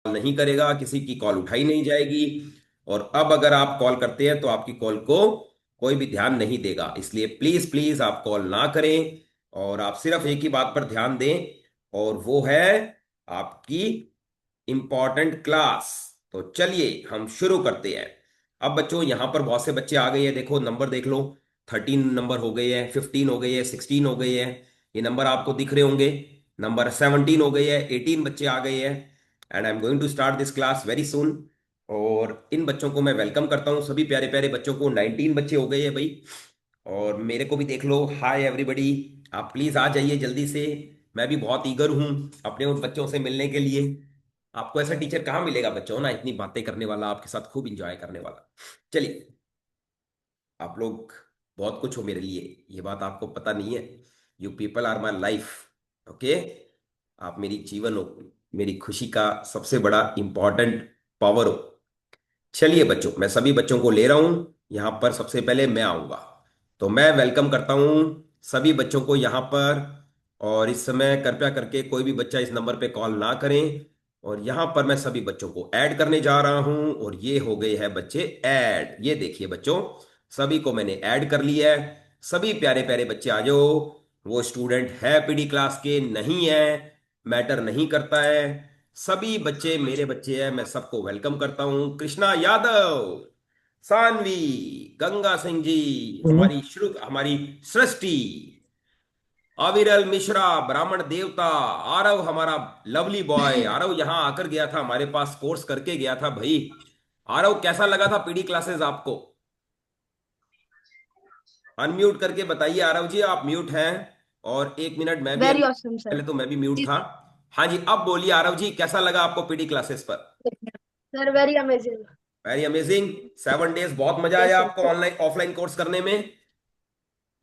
नहीं करेगा, किसी की कॉल उठाई नहीं जाएगी। और अब अगर आप कॉल करते हैं तो आपकी कॉल को कोई भी ध्यान नहीं देगा। इसलिए प्लीज प्लीज आप कॉल ना करें और आप सिर्फ एक ही बात पर ध्यान दें, और वो है आपकी इंपॉर्टेंट क्लास। तो चलिए हम शुरू करते हैं। अब बच्चों यहाँ पर बहुत से बच्चे आ गए हैं, देखो नंबर देख लो। 13 नंबर हो गए हैं, 15 हो गए हैं, 16 हो गए हैं। ये नंबर आपको दिख रहे होंगे। नंबर 17 हो गए हैं, 18 बच्चे आ गए हैं। And I am going to start this class very soon. और इन बच्चों को मैं वेलकम करता हूँ, सभी प्यारे प्यारे बच्चों को। 19 बच्चे हो गए हैं भाई। और मेरे को भी देख लो। हाय एवरीबॉडी, आप प्लीज आ जाइए जल्दी से। मैं भी बहुत ईगर हूँ अपने उन बच्चों से मिलने के लिए। आपको ऐसा टीचर कहाँ मिलेगा बच्चों ना, इतनी बातें करने वाला, आपके साथ खूब इंजॉय करने वाला। चलिए, आप लोग बहुत कुछ हो मेरे लिए, ये बात आपको पता नहीं है। You people are my life. Okay, आप मेरी जीवन हो, मेरी खुशी का सबसे बड़ा इंपॉर्टेंट पावर हो। चलिए बच्चों, मैं सभी बच्चों को ले रहा हूं यहां पर। सबसे पहले मैं आऊंगा, तो मैं वेलकम करता हूं सभी बच्चों को यहां पर। और इस समय कृपया करके कोई भी बच्चा इस नंबर पे कॉल ना करें। और यहां पर मैं सभी बच्चों को ऐड करने जा रहा हूं, और ये हो गए हैं बच्चे ऐड। ये देखिए बच्चों, सभी को मैंने ऐड कर लिया है। सभी प्यारे प्यारे बच्चे आ जाओ। वो स्टूडेंट है पीडी क्लास के नहीं है, मैटर नहीं करता है। सभी बच्चे मेरे बच्चे हैं, मैं सबको वेलकम करता हूं। कृष्णा यादव, सानवी, गंगा सिंह जी, हमारी सृष्टि, अविरल मिश्रा, ब्राह्मण देवता, आरव हमारा लवली बॉय। आरव यहाँ आकर गया था, हमारे पास कोर्स करके गया था भाई। आरव कैसा लगा था पीडी क्लासेस आपको? अनम्यूट करके बताइए आरव जी, आप म्यूट हैं। और एक मिनट, मैं भी वेरी ऑसम सर। पहले तो मैं भी म्यूट जी था। हाँ जी, अब बोलिए आरव जी, कैसा लगा आपको पीडी क्लासेस पर? Sir, very amazing. Very amazing. 7 days बहुत मजा यस आया सर। आपको ऑनलाइन ऑफलाइन कोर्स करने में?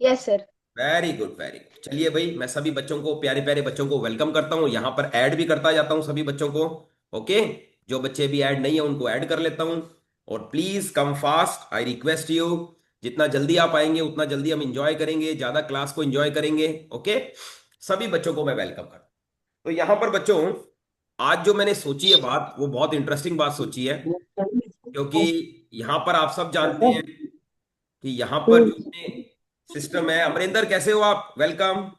Yes sir. Very good very good. चलिए भाई, मैं सभी बच्चों को, प्यारे प्यारे बच्चों को वेलकम करता हूँ, यहाँ पर ऐड भी करता जाता हूँ सभी बच्चों को। ओके, जो बच्चे भी ऐड नहीं है उनको ऐड कर लेता हूँ। और please come fast, I request you. जितना जल्दी आप आएंगे उतना जल्दी हम इंजॉय करेंगे, ज्यादा क्लास को इंजॉय करेंगे। ओके, सभी बच्चों को मैं वेलकम करता हूँ। तो यहाँ पर बच्चों, आज जो मैंने सोची है बात, वो बहुत इंटरेस्टिंग बात सोची है। क्योंकि यहाँ पर आप सब जानते हैं कि यहाँ पर जो अपने सिस्टम है। अमरिंदर कैसे हो आप? Welcome.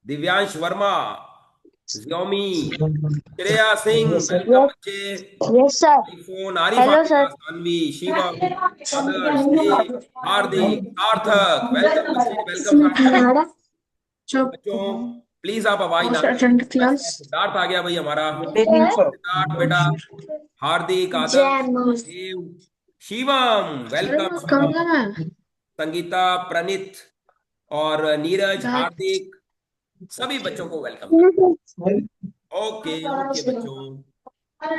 Divyansh Verma, Xiaomi, Shreya Singh, yes welcome बच्चे। सर। आईफोन, आरिफ आ हेलो गया, सर। सानवी, शिवम, आदर्श, देव, हार्दिक, सार्थक, वेलकम बच्चे, वेलकम सार्थक। बच्चों प्लीज आप आवाज ना करें, रिक्वेस्ट है। सिद्धार्थ आ गया भाई हमारा। सिद्धार्थ बेटा, हार्दिक, आदर्श, देव, शिवम, वेलकम शिवम, संगीता, प्रणीत, और नीरज, हार्दिक, सभी बच्चों को वेलकम कर। ओके ओके बच्चों, तो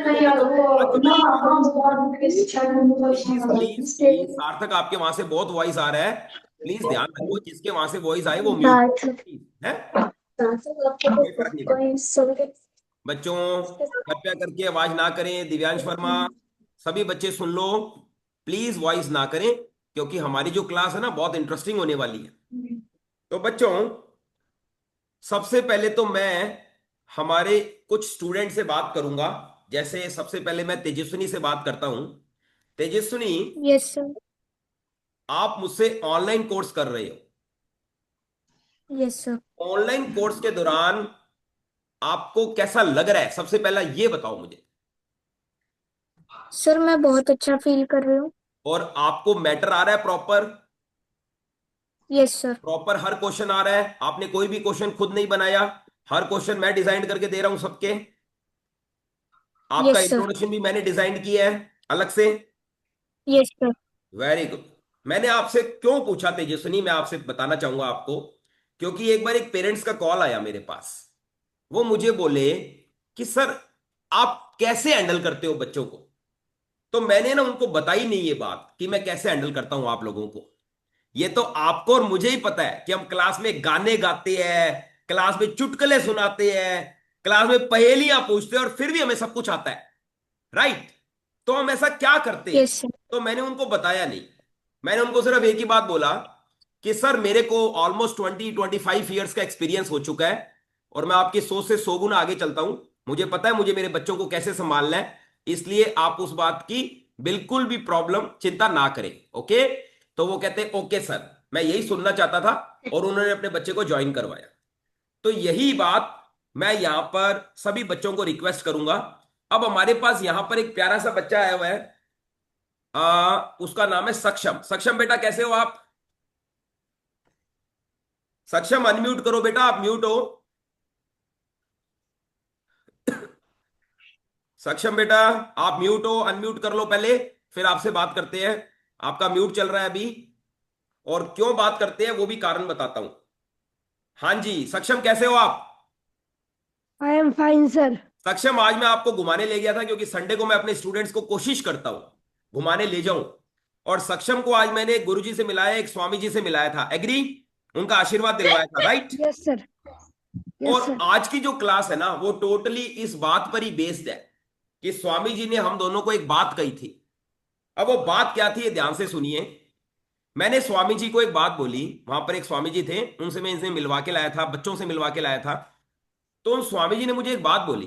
बच्चों आज जो मैंने बात, प्लीज प्लीज प्लीज, सार्थक आपके वहां से बहुत वॉइस आ रहा है। प्लीज ध्यान रखो, जिसके वहां से वॉइस आए वो म्यूट है। कोई फर्क नहीं पड़ता बच्चों, कृपया करके आवाज ना करें। दिव्यांश वर्मा, सभी बच्चे सुन लो, प्लीज वॉइस ना करें, क्योंकि हमारी जो क्लास है ना बहुत इंटरेस्टिंग होने वाली है। तो बच्चों, सबसे पहले तो मैं हमारे कुछ स्टूडेंट से बात करूंगा। जैसे सबसे पहले मैं तेजस्विनी से बात करता हूं। Tejaswini, yes sir. आप मुझसे ऑनलाइन कोर्स कर रहे हो। Yes sir. ऑनलाइन कोर्स के दौरान आपको कैसा लग रहा है, सबसे पहला ये बताओ मुझे। सर, मैं बहुत अच्छा फील कर रही हूँ। और आपको मैटर आ रहा है प्रॉपर? Yes sir. प्रॉपर हर क्वेश्चन आ रहा है? आपने कोई भी क्वेश्चन खुद नहीं बनाया? हर क्वेश्चन मैं डिजाइन करके दे रहा हूं सबके। आपका यस सर। इंट्रोडक्शन भी मैंने डिजाइन किया है अलग से। Yes sir. Very good. मैंने आपसे क्यों पूछा तेजस्विनी, मैं आपसे बताना चाहूंगा आपको। क्योंकि एक बार एक पेरेंट्स का कॉल आया मेरे पास। वो मुझे बोले कि सर, आप कैसे हैंडल करते हो बच्चों को? तो मैंने ना उनको बताई नहीं ये बात कि मैं कैसे हैंडल करता हूं आप लोगों को। ये तो आपको और मुझे ही पता है कि हम क्लास में गाने गाते हैं, क्लास में चुटकुले सुनाते हैं, क्लास में पहेलियां पूछते हैं, और फिर भी हमें सब कुछ आता है। राइट? तो हम ऐसा क्या करते हैं? Yes sir. तो मैंने उनको बताया नहीं। मैंने उनको सिर्फ एक ही बात बोला कि सर, मेरे को ऑलमोस्ट 20-25 ईयर्स का एक्सपीरियंस हो चुका है, और मैं आपकी सोच से 100 गुना आगे चलता हूं। मुझे पता है मुझे मेरे बच्चों को कैसे संभालना है, इसलिए आप उस बात की बिल्कुल भी प्रॉब्लम चिंता ना करें। ओके। तो वो कहते ओके सर, मैं यही सुनना चाहता था, और उन्होंने अपने बच्चे को ज्वाइन करवाया। तो यही बात मैं यहां पर सभी बच्चों को रिक्वेस्ट करूंगा। अब हमारे पास यहां पर एक प्यारा सा बच्चा आया हुआ है, उसका नाम है सक्षम। सक्षम बेटा कैसे हो आप? सक्षम अनम्यूट करो बेटा, आप म्यूट हो। सक्षम बेटा, आप म्यूट हो, अनम्यूट कर लो पहले, फिर आपसे बात करते हैं। आपका म्यूट चल रहा है अभी, और क्यों बात करते हैं वो भी कारण बताता हूं। हाँ जी सक्षम, कैसे हो आप? I am fine sir. सक्षम, आज मैं आपको घुमाने ले गया था, क्योंकि संडे को मैं अपने स्टूडेंट्स को कोशिश करता हूं घुमाने ले जाऊं। और सक्षम को आज मैंने एक गुरुजी से मिलाया, एक स्वामी जी से मिलाया था, एग्री, उनका आशीर्वाद दिलवाया था, राइट। Yes sir. यस और सर। आज की जो क्लास है ना, वो टोटली इस बात पर ही बेस्ड है कि स्वामी जी ने हम दोनों को एक बात कही थी। अब वो बात क्या थी, ये ध्यान से सुनिए। मैंने स्वामी जी को एक बात बोली, वहां पर एक स्वामी जी थे, उनसे मैं इनसे मिलवा के लाया था, बच्चों से मिलवा के लाया था। तो उन स्वामी जी ने मुझे एक बात बोली।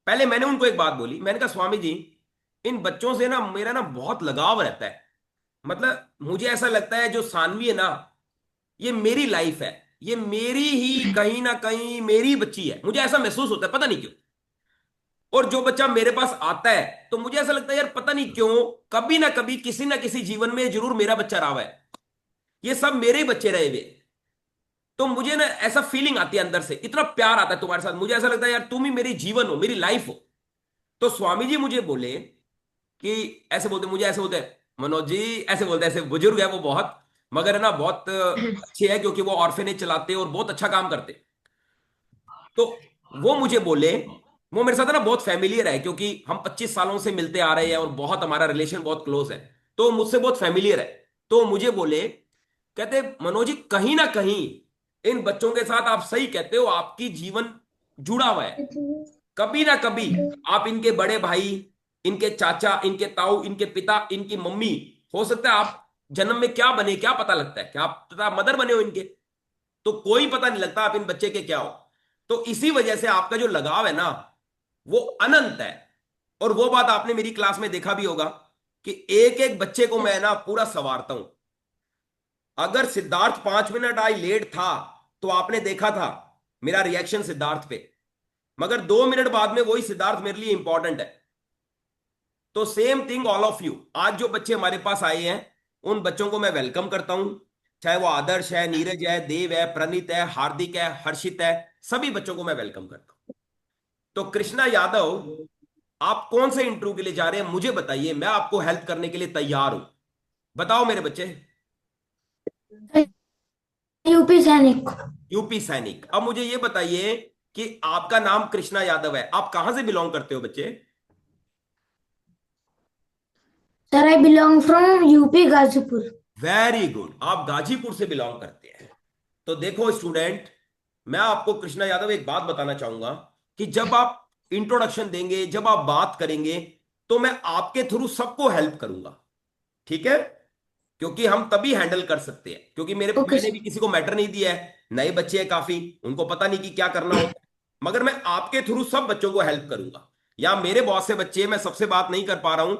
पहले मैंने उनको एक बात बोली, मैंने कहा स्वामी जी, इन बच्चों से ना मेरा ना बहुत लगाव रहता है। मतलब मुझे ऐसा लगता है जो सानवी है ना, ये मेरी लाइफ है, ये मेरी ही कहीं ना कहीं मेरी बच्ची है, मुझे ऐसा महसूस होता है, पता नहीं क्यों। और जो बच्चा मेरे पास आता है, तो मुझे ऐसा लगता है यार पता नहीं क्यों, कभी ना कभी किसी ना किसी जीवन में जरूर मेरा बच्चा रहा हुआ है, ये सब मेरे ही बच्चे रहे हुए। तो मुझे ना ऐसा फीलिंग आती है अंदर से, इतना प्यार आता है तुम्हारे साथ, मुझे ऐसा लगता है यार तुम ही मेरी जीवन हो, मेरी लाइफ हो। तो स्वामी जी मुझे बोले कि ऐसे बोलते, मुझे ऐसे बोलते हैं, मनोज जी ऐसे बोलते हैं, ऐसे बुजुर्ग है वो बहुत, मगर है ना बहुत अच्छे है, क्योंकि वो ऑर्फेनेज चलाते हैं और बहुत अच्छा काम करते हैं। तो वो मुझे बोले, वो मेरे साथ है ना बहुत फैमिलियर है, क्योंकि हम 25 सालों से मिलते आ रहे हैं और बहुत हमारा रिलेशन बहुत क्लोज है, तो मुझसे बहुत फैमिलियर है। तो मुझे बोले, कहते मनोज जी कहीं ना कहीं इन बच्चों के साथ आप सही कहते हो, आपकी जीवन जुड़ा हुआ है। कभी ना कभी आप इनके बड़े भाई, इनके चाचा, इनके ताऊ, इनके पिता, इनकी मम्मी, हो सकता है आप जन्म में क्या बने क्या पता लगता है, क्या आप पता मदर बने हो इनके, तो कोई पता नहीं लगता आप इन बच्चे के क्या हो। तो इसी वजह से आपका जो लगाव है ना, वो अनंत है। और वो बात आपने मेरी क्लास में देखा भी होगा कि एक एक बच्चे को मैं ना पूरा संवारता हूं। अगर सिद्धार्थ 5 मिनट आज लेट था, तो आपने देखा था मेरा रिएक्शन सिद्धार्थ पे, मगर 2 मिनट बाद में वही सिद्धार्थ मेरे लिए इंपॉर्टेंट है। तो same thing all of you, आज जो बच्चे हमारे पास आए हैं, उन बच्चों को मैं वेलकम करता हूं। चाहे वो आदर्श है, नीरज है, देव है, प्रणीत है, हार्दिक है, हर्षित है, सभी बच्चों को मैं वेलकम करता हूं। तो कृष्णा यादव, आप कौन से इंटरव्यू के लिए जा रहे हैं मुझे बताइए, मैं आपको हेल्प करने के लिए तैयार हूं। बताओ मेरे बच्चे। यूपी सैनिक। यूपी सैनिक। अब मुझे ये बताइए कि आपका नाम कृष्णा यादव है, आप कहां से बिलोंग करते हो बच्चे? Sir I belong from UP Ghazipur. Very good, आप गाजीपुर से बिलोंग करते हैं। तो देखो स्टूडेंट, मैं आपको कृष्णा यादव एक बात बताना चाहूंगा कि जब आप इंट्रोडक्शन देंगे, जब आप बात करेंगे, तो मैं आपके थ्रू सबको हेल्प करूंगा, ठीक है? क्योंकि हम तभी हैंडल कर सकते हैं, क्योंकि ओके मैंने सर। भी किसी को मैटर नहीं दिया है, नए बच्चे हैं काफी, उनको पता नहीं कि क्या करना होता है, मगर मैं आपके थ्रू सब बच्चों को हेल्प करूंगा। या मेरे बहुत से बच्चे हैं, मैं सबसे बात नहीं कर पा रहा हूं,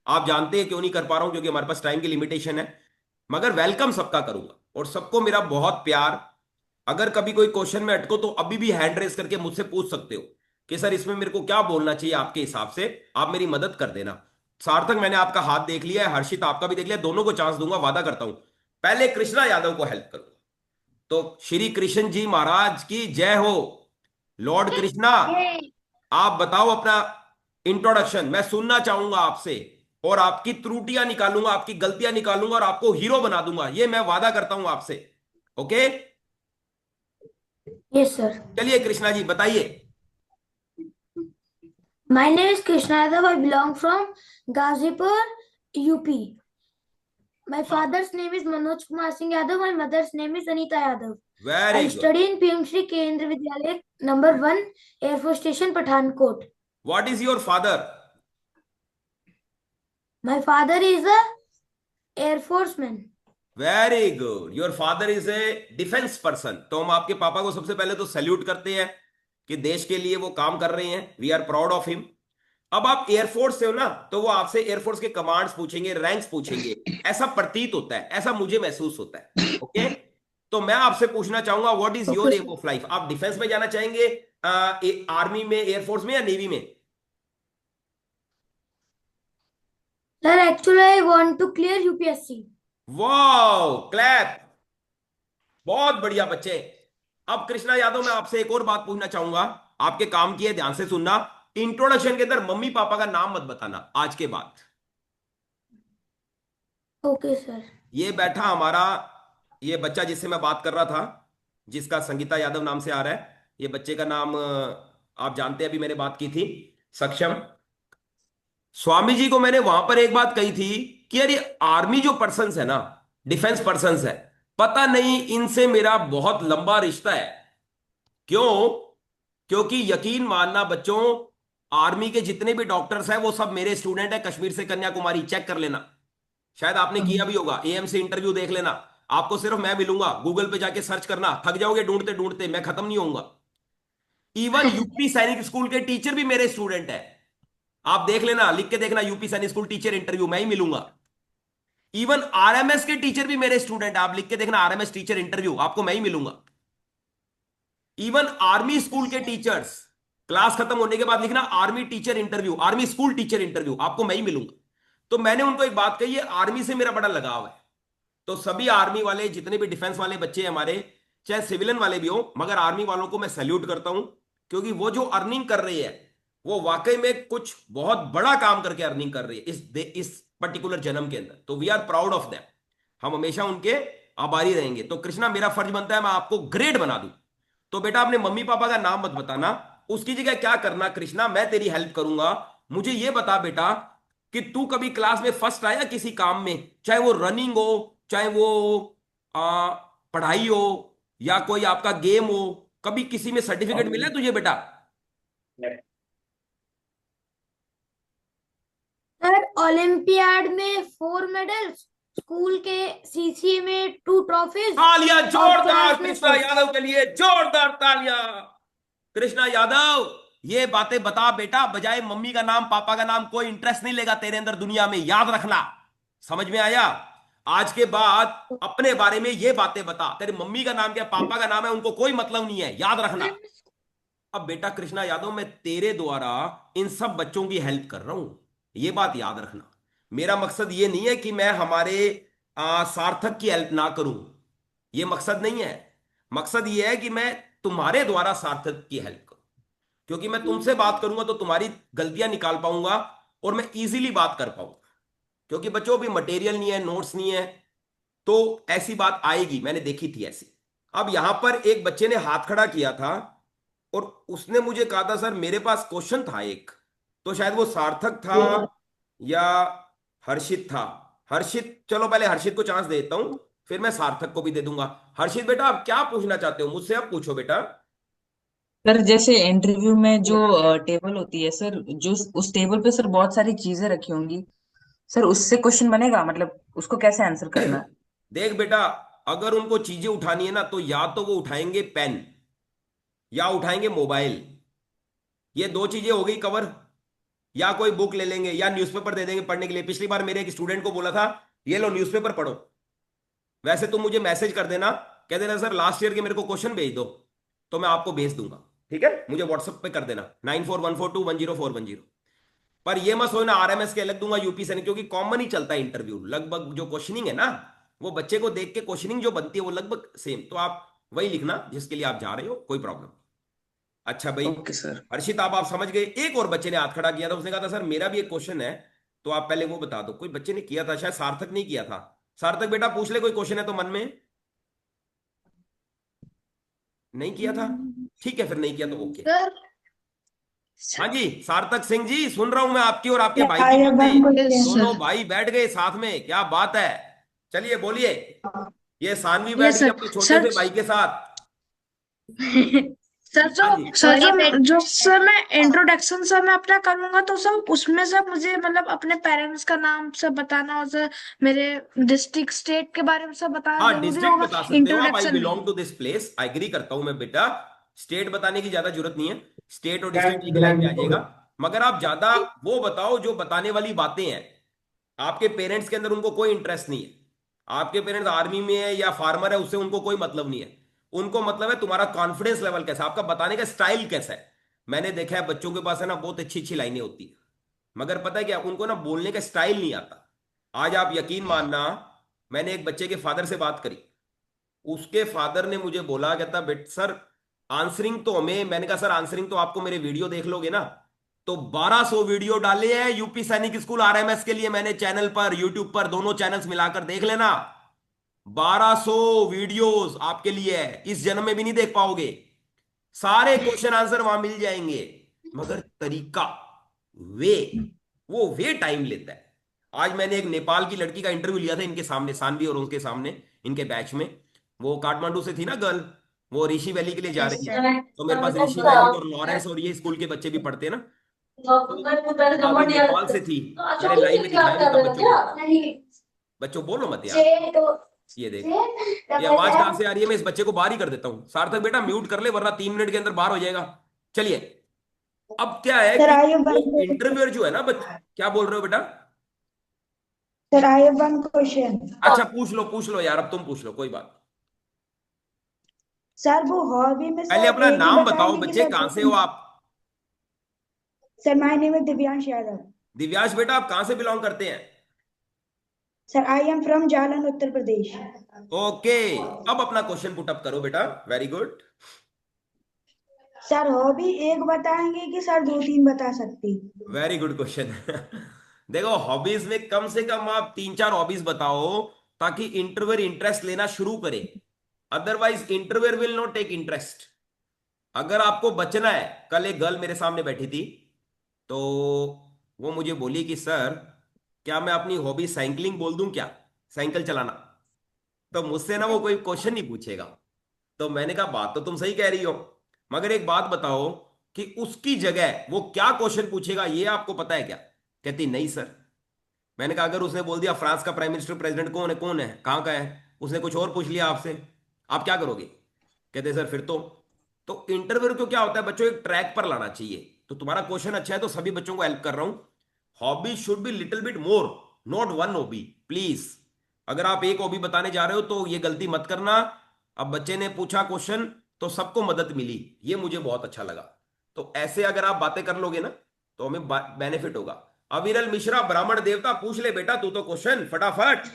आप जानते हैं क्यों नहीं कर पा रहा हूं, क्योंकि हमारे पास टाइम की लिमिटेशन है। मगर वेलकम सबका करूंगा, और सबको मेरा बहुत प्यार। अगर कभी कोई क्वेश्चन में अटको, तो अभी भी हैंड रेस करके मुझसे पूछ सकते हो कि सर इसमें मेरे को क्या बोलना चाहिए, आपके हिसाब से आप मेरी मदद कर देना। सार्थक, मैंने आपका हाथ देख लिया है, हर्षित आपका भी देख लिया, दोनों को चांस दूंगा, वादा करता हूं। पहले कृष्णा यादव को हेल्प करूंगा। तो श्री कृष्ण जी महाराज की जय हो। लॉर्ड कृष्णा, आप बताओ अपना इंट्रोडक्शन, मैं सुनना चाहूंगा आपसे, और आपकी त्रुटियां निकालूंगा, आपकी गलतियां निकालूंगा, और आपको हीरो बना दूंगा, ये मैं वादा करता हूं आपसे। Okay, yes sir. चलिए कृष्णा जी बताइए। My name is Krishna Yadav, I belong from Ghazipur UP. My father's name is Manoj Kumar Singh Yadav. My mother's name is Anita Yadav. Very I good. study in PM Shri Kendra Vidyalaya number 1 Air Force Station Pathankot. What is your father? My father is a Air Force man. Very good, your father is a defence person. तो हम आपके पापा को सबसे पहले तो salute करते हैं कि देश के लिए वो काम कर रहे हैं, we are proud of him. अब आप एयरफोर्स से हो ना, तो वो आपसे एयरफोर्स के कमांड्स पूछेंगे, रैंक्स पूछेंगे, ऐसा प्रतीत होता है, ऐसा मुझे महसूस होता है। ओके, तो मैं आपसे पूछना चाहूंगा, what is your Okay, aim of life? आप डिफेंस में जाना चाहेंगे, आर्मी में, एयरफोर्स में, या नेवी में? sir. Actually, I want to clear UPSC. वाह, क्लैप, बहुत बढ़िया बच्चे। अब कृष्णा यादव, मैं आपसे एक और बात पूछना चाहूंगा, आपके काम की है, ध्यान से सुनना। इंट्रोडक्शन के अंदर मम्मी पापा का नाम मत बताना आज के बाद। Okay, sir. ये बैठा हमारा, ये बच्चा जिससे मैं बात कर रहा था, जिसका संगीता यादव नाम से आ रहा है, ये बच्चे का नाम आप जानते हैं, अभी मैंने बात की थी, सक्षम। स्वामी जी को मैंने वहां पर एक बात कही थी कि यार ये आर्मी जो पर्सन्स है ना, डिफेंस पर्सन्स है, पता नहीं इनसे मेरा बहुत लंबा रिश्ता है। क्यों? क्योंकि यकीन मानना बच्चों, आर्मी के जितने भी डॉक्टर्स हैं वो सब मेरे स्टूडेंट हैं, कश्मीर से कन्याकुमारी, चेक कर लेना। शायद आपने किया भी होगा, एएमसी इंटरव्यू देख लेना। आपको सिर्फ मैं मिलूंगा, गूगल पे जाके सर्च करना, थक जाओगे ढूंढते ढूंढते, मैं खत्म नहीं होऊंगा। इवन यूपी सैनिक स्कूल के टीचर भी मेरे स्टूडेंट है। आप देख लेना, लिख के देखना, UP Sainik school teacher interview, मैं ही मिलूंगा। इवन आरएमएस के टीचर भी मेरे स्टूडेंट है, आप लिख के देखना, आरएमएस टीचर इंटरव्यू, आपको मैं ही मिलूंगा। इवन आर्मी स्कूल के टीचर्स, क्लास खत्म होने के बाद लिखना army teacher interview, army school teacher interview, आपको मैं ही मिलूंगा। तो मैंने उनको एक बात कही है, आर्मी से मेरा बड़ा लगाव है। तो सभी आर्मी वाले, जितने भी डिफेंस वाले बच्चे हैं हमारे, चाहे सिविलियन वाले भी हो, मगर आर्मी वालों को मैं सैल्यूट करता हूं, क्योंकि वो जो अर्निंग कर रहे हैं, वो वाकई में कुछ बहुत बड़ा काम करके अर्निंग कर रही है इस पर्टिकुलर जन्म के अंदर। तो we are proud of them, हम हमेशा उनके आभारी रहेंगे। तो कृष्णा, मेरा फर्ज बनता है मैं आपको ग्रेट बना दूं। तो बेटा अपने मम्मी पापा का नाम मत बताना, उसकी जगह क्या करना कृष्णा, मैं तेरी हेल्प करूंगा। मुझे ये बता बेटा कि तू कभी क्लास में फर्स्ट आया किसी काम में, चाहे वो रनिंग हो, चाहे वो पढ़ाई हो, या कोई आपका गेम हो, कभी किसी में सर्टिफिकेट मिला है तुझे बेटा? सर, ओलंपियाड में 4 मेडल्स, स्कूल के सीसी में 2 ट्रॉफीज, तालियां और जोरदार क्लास में कृष्णा फर्स्ट। यादव के लिए, जोरदार तालियां। कृष्णा यादव, ये बातें बता बेटा, बजाय मम्मी का नाम, पापा का नाम, कोई इंटरेस्ट नहीं लेगा तेरे अंदर दुनिया में, याद रखना। समझ में आया? आज के बाद अपने बारे में ये बातें बता, तेरे मम्मी का नाम क्या, पापा का नाम है, उनको कोई मतलब नहीं है, याद रखना। अब बेटा कृष्णा यादव, मैं तेरे द्वारा इन सब बच्चों की हेल्प कर रहा हूं, ये बात याद रखना। मेरा मकसद ये नहीं है कि मैं हमारे सार्थक की हेल्प ना करूं, ये मकसद नहीं है। मकसद ये है कि मैं तुम्हारे द्वारा सार्थक की हेल्प करूं, क्योंकि मैं तुमसे बात करूंगा तो तुम्हारी गलतियां निकाल पाऊंगा, और मैं इजीली बात कर पाऊंगा। क्योंकि बच्चों भी मटेरियल नहीं है, नोट्स नहीं है, तो ऐसी बात आएगी, मैंने देखी थी ऐसी। अब यहां पर एक बच्चे ने हाथ खड़ा किया था, और उसने मुझे कहा था सर मेरे पास क्वेश्चन था एक, तो शायद वो सार्थक था या हर्षित था। हर्षित, चलो पहले हर्षित को चांस देता हूं, फिर मैं सार्थक को भी दे दूंगा। हर्षित बेटा, आप क्या पूछना चाहते हो मुझसे? आप पूछो बेटा। सर जैसे इंटरव्यू में जो टेबल होती है सर, जो उस टेबल पे सर बहुत सारी चीजें रखी होंगी, सर उससे क्वेश्चन बनेगा, मतलब उसको कैसे आंसर करना है? देख बेटा, अगर उनको चीजें उठानी है ना, तो या तो वो उठाएंगे पेन, या उठाएंगे मोबाइल, ये दो चीजें हो गई कवर। या कोई बुक ले लेंगे, या न्यूज़पेपर दे देंगे पढ़ने के लिए। पिछली बार मेरे एक स्टूडेंट को बोला था, ये लो न्यूज़पेपर पढ़ो। वैसे तुम मुझे मैसेज कर देना, कह देना सर लास्ट ईयर के मेरे को क्वेश्चन भेज दो, तो मैं आपको भेज दूंगा। ठीक है, मुझे व्हाट्सएप पे कर देना 9414210410। पर ये मत सोचना आरएमएस के अलग दूंगा, यूपी से नहीं, क्योंकि कॉमन ही चलता है इंटरव्यू, लगभग जो क्वेश्चनिंग है ना, वो बच्चे को देख के क्वेश्चनिंग जो बनती है वो लगभग सेम। तो आप वही लिखना जिसके लिए आप जा रहे हो, कोई प्रॉब्लम। अच्छा भाई, ओके सर। हर्षित आप समझ गए। एक और बच्चे ने हाथ खड़ा किया था, उसने कहा था सर मेरा भी एक क्वेश्चन है, तो आप पहले वो बता दो। कोई बच्चे ने किया था, शायद सार्थक नहीं किया था। सार्थक बेटा पूछ ले, कोई क्वेश्चन है तो मन में। नहीं किया था, ठीक है, फिर नहीं किया तो ओके। सर, हाँ जी, सार्थक सिंह जी, सुन रहा हूं मैं आपकी और आपके yeah, भाई I की have one बातें। question, दोनों sir. भाई बैठ गए साथ में, क्या बात है। चलिए बोलिए। ये सानवी बैठ Yes, गई sir. अपने छोटे सर, से भाई के साथ। सर जो हाँ जी। सर जो सर मैं इंट्रोडक्शन सर मैं अपना करूंगा, तो सर उसमें सर मुझे मतलब अपने पेरेंट्स का नाम सब बताना, और सर मेरे डिस्ट्रिक्ट स्टेट के बारे में सब बताना हाँ, जरूरी डिस्ट्रिक्ट होगा बता सकते हो आप, आई इंट्रोडक्शन में। Belong to this place, I agree करता हूं मैं बेटा। स्टेट बताने की ज्यादा जरूरत नहीं है, स्टेट और डिस्ट्रिक्ट एक लाइन में आ जाएगा। मगर आप ज्यादा वो बताओ जो बताने वाली बातें हैं। आपके पेरेंट्स के अंदर उनको कोई इंटरेस्ट नहीं है, आपके पेरेंट्स आर्मी में है या फार्मर है, उससे उनको कोई मतलब नहीं है। उनको मतलब है तुम्हारा कॉन्फिडेंस लेवल कैसा है, आपका बताने का स्टाइल कैसा है। मैंने देखा है बच्चों के पास है ना बहुत अच्छी अच्छी लाइनें होती है, मगर पता है क्या, उनको ना बोलने का स्टाइल नहीं आता। आज आप यकीन मानना, मैंने एक बच्चे के फादर से बात करी, उसके फादर ने मुझे बोला, कहता बेट सर आंसरिंग तो हमें, मैंने कहा सर आंसरिंग तो आपको मेरे वीडियो देख लोगे ना, तो 1200 वीडियो डाले हैं यूपी सैनिक स्कूल आरएमएस के लिए, मैंने चैनल पर यूट्यूब पर दोनों चैनल्स मिलाकर देख लेना। 1200 वीडियोस आपके लिए है, इस जन्म में भी नहीं देख पाओगे, सारे क्वेश्चन आंसर वहां मिल जाएंगे। मगर तरीका, वे, वो वे टाइम लेता है। आज मैंने एक नेपाल की लड़की का इंटरव्यू लिया था इनके सामने, सानवी और उनके सामने, इनके बैच में। वो काठमांडू से थी ना गर्ल, वो ऋषि वैली के लिए जा रही है। तो मेरे पास ऋषि वैली और लॉरेंस और ये स्कूल के बच्चे भी पढ़ते हैं ना। तो अब ये नेपाल से थी, मैंने लाइव में दिखाया, मैं कहा बच्चों बच्चों बोलो मत यार। ये देख, ये आवाज कहां से आ रही है, मैं इस बच्चे को बाहर ही कर देता हूँ। सार्थक बेटा म्यूट कर ले वरना 3 मिनट के अंदर बाहर हो जाएगा। चलिए, अब क्या है सर कि आई हैव वो वन इंटरव्यूअर जो है ना क्या बोल रहे हो बेटा? Sir I have one question. अच्छा पूछ लो यार, अब तुम पूछ लो, कोई बात। सर वो हॉबी में पहले सर अपना एक ही नाम बताओ बताएंगे कि बच्चे, सर कहां से हो आप? Sir my name is Divyansh Yadav. Divyash बेटा आप कहां से बिलोंग करते हैं? Sir I am from Jalan Uttar Pradesh. Okay, अब अपना क्वेश्चन पुट अप करो बेटा, वेरी गुड। सर हॉबी एक बताएंगे कि सर दो तीन बता सकती? Very good question. देखो हॉबीज में कम से कम आप 3-4 हॉबीज बताओ, ताकि इंटरव्यूअर इंटरेस्ट लेना शुरू करे, otherwise interviewer will not take interest. अगर आपको बचना है, कल एक गर्ल मेरे सामने बैठी थी, तो वो मुझे बोली कि सर क्या मैं अपनी हॉबी साइकिलिंग बोल दूं क्या, साइकिल चलाना? तो मुझसे ना वो कोई क्वेश्चन नहीं पूछेगा। तो मैंने कहा बात तो तुम सही कह रही हो, मगर एक बात बताओ कि उसकी जगह वो क्या क्वेश्चन पूछेगा, ये आपको पता है क्या? कहती नहीं सर। मैंने कहा अगर उसने बोल दिया फ्रांस का प्राइम मिनिस्टर प्रेसिडेंट कौन है, कौन है, कहाँ का है, उसने कुछ और पूछ लिया आपसे, आप क्या करोगे? कहते सर फिर तो इंटरव्यू को क्या होता है बच्चों, एक ट्रैक पर लाना चाहिए। तो तुम्हारा क्वेश्चन अच्छा है, तो सभी बच्चों को हेल्प कर रहा हूं। Hobby should be little bit more, not one hobby please. अगर आप एक हॉबी बताने जा रहे हो तो ये गलती मत करना। अब बच्चे ने पूछा क्वेश्चन तो सबको मदद मिली, ये मुझे बहुत अच्छा लगा। तो ऐसे अगर आप बातें कर लोगे ना तो हमें बेनिफिट होगा। अविरल मिश्रा ब्राह्मण देवता, पूछ ले बेटा तू तो क्वेश्चन फटाफट।